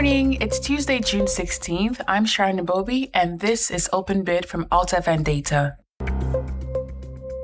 morning, it's Tuesday, June 16th. I'm Sharon Nabobi, and this is Open Bid from FNDATA.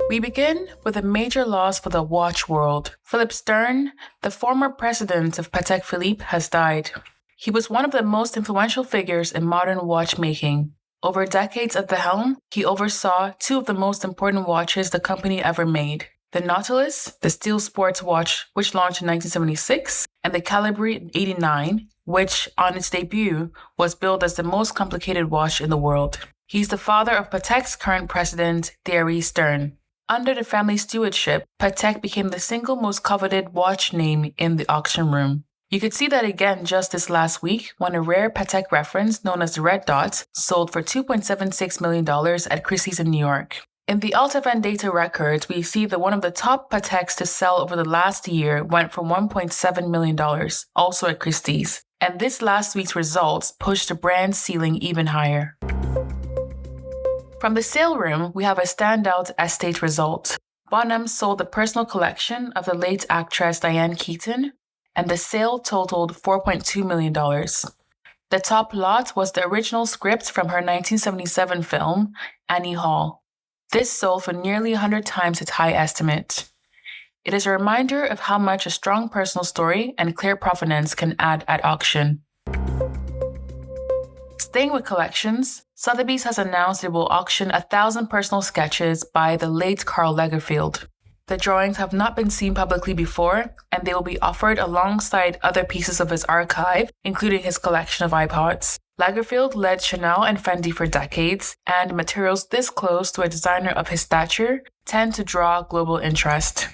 We begin with a major loss for the watch world. Philippe Stern, the former president of Patek Philippe, has died. He was one of the most influential figures in modern watchmaking. Over decades at the helm, he oversaw two of the most important watches the company ever made. The Nautilus, the steel sports watch, which launched in 1976, and the Calibre in 1989, which, on its debut, was billed as the most complicated watch in the world. He's the father of Patek's current president, Thierry Stern. Under the family stewardship, Patek became the single most coveted watch name in the auction room. You could see that again just this last week when a rare Patek reference known as the Red Dot sold for $2.76 million at Christie's in New York. In the FNDATA records, we see that one of the top Pateks to sell over the last year went for $1.7 million, also at Christie's. And this last week's results pushed the brand ceiling even higher. From the sale room, we have a standout estate result. Bonhams sold the personal collection of the late actress Diane Keaton, and the sale totaled $4.2 million. The top lot was the original script from her 1977 film, Annie Hall. This sold for nearly 100 times its high estimate. It is a reminder of how much a strong personal story and clear provenance can add at auction. Staying with collections, Sotheby's has announced it will auction 1,000 personal sketches by the late Karl Lagerfeld. The drawings have not been seen publicly before, and they will be offered alongside other pieces of his archive, including his collection of iPods. Lagerfeld led Chanel and Fendi for decades, and materials this close to a designer of his stature tend to draw global interest.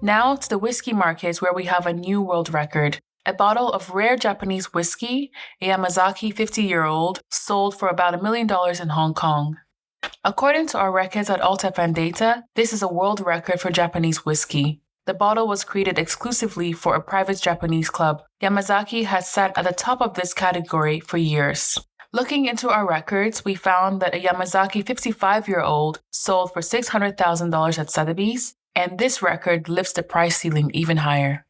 Now to the whiskey markets, where we have a new world record. A bottle of rare Japanese whiskey, a Yamazaki 50-year-old, sold for about $1 million in Hong Kong. According to our records at FNDATA, this is a world record for Japanese whiskey. The bottle was created exclusively for a private Japanese club. Yamazaki has sat at the top of this category for years. Looking into our records, we found that a Yamazaki 55-year-old sold for $600,000 at Sotheby's, and this record lifts the price ceiling even higher.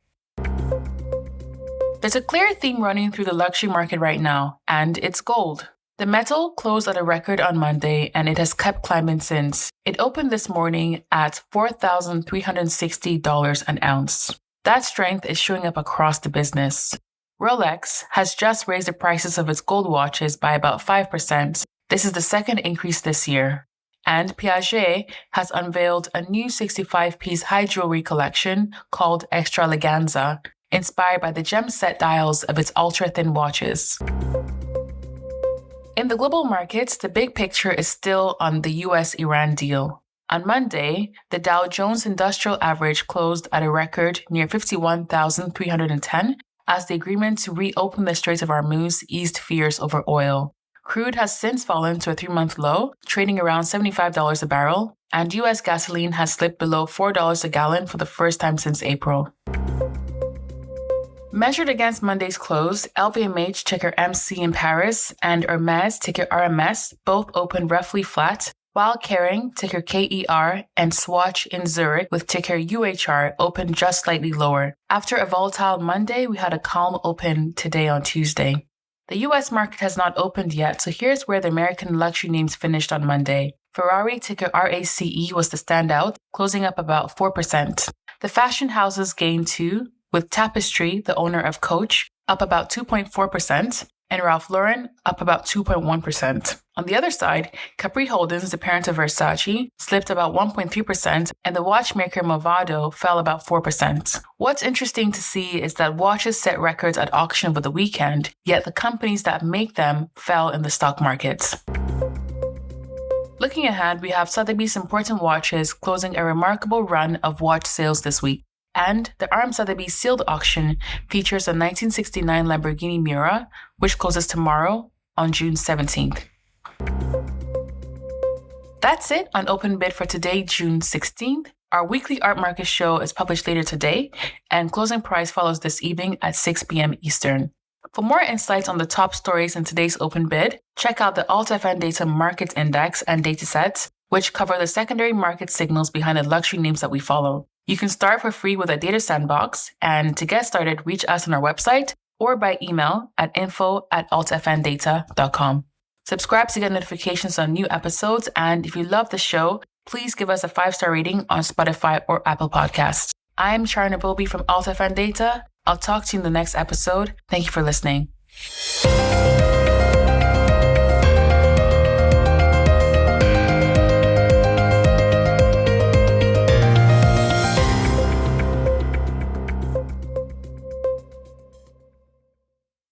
There's a clear theme running through the luxury market right now, and it's gold. The metal closed at a record on Monday, and it has kept climbing since. It opened this morning at $4,360 an ounce. That strength is showing up across the business. Rolex has just raised the prices of its gold watches by about 5%. This is the second increase this year. And Piaget has unveiled a new 65-piece high jewelry collection called Extravaganza, inspired by the gem set dials of its ultra-thin watches. In the global markets, the big picture is still on the US-Iran deal. On Monday, the Dow Jones Industrial Average closed at a record near 51,310 as the agreement to reopen the Strait of Hormuz eased fears over oil. Crude has since fallen to a 3-month low, trading around $75 a barrel, and US gasoline has slipped below $4 a gallon for the first time since April. Measured against Monday's close, LVMH ticker MC in Paris and Hermès ticker RMS both opened roughly flat, while Kering ticker KER and Swatch in Zurich with ticker UHR opened just slightly lower. After a volatile Monday, we had a calm open today on Tuesday. The US market has not opened yet, so here's where the American luxury names finished on Monday. Ferrari ticker RACE was the standout, closing up about 4%. The fashion houses gained too, with Tapestry, the owner of Coach, up about 2.4%, and Ralph Lauren up about 2.1%. On the other side, Capri Holdings, the parent of Versace, slipped about 1.3%, and the watchmaker Movado fell about 4%. What's interesting to see is that watches set records at auction over the weekend, yet the companies that make them fell in the stock markets. Looking ahead, we have Sotheby's important watches closing a remarkable run of watch sales this week. And the Arm Sotheby's sealed auction features a 1969 Lamborghini Miura, which closes tomorrow on June 17th. That's it on Open Bid for today, June 16th. Our weekly art market show is published later today, and closing price follows this evening at 6 p.m. Eastern. For more insights on the top stories in today's Open Bid, check out the FNDATA Market Index and datasets, which cover the secondary market signals behind the luxury names that we follow. You can start for free with a data sandbox, and to get started, reach us on our website, or by email at info@altfndata.com. Subscribe to get notifications on new episodes, and if you love the show, please give us a 5-star rating on Spotify or Apple Podcasts. I'm Sharon Abobi from FNDATA. I'll talk to you in the next episode. Thank you for listening.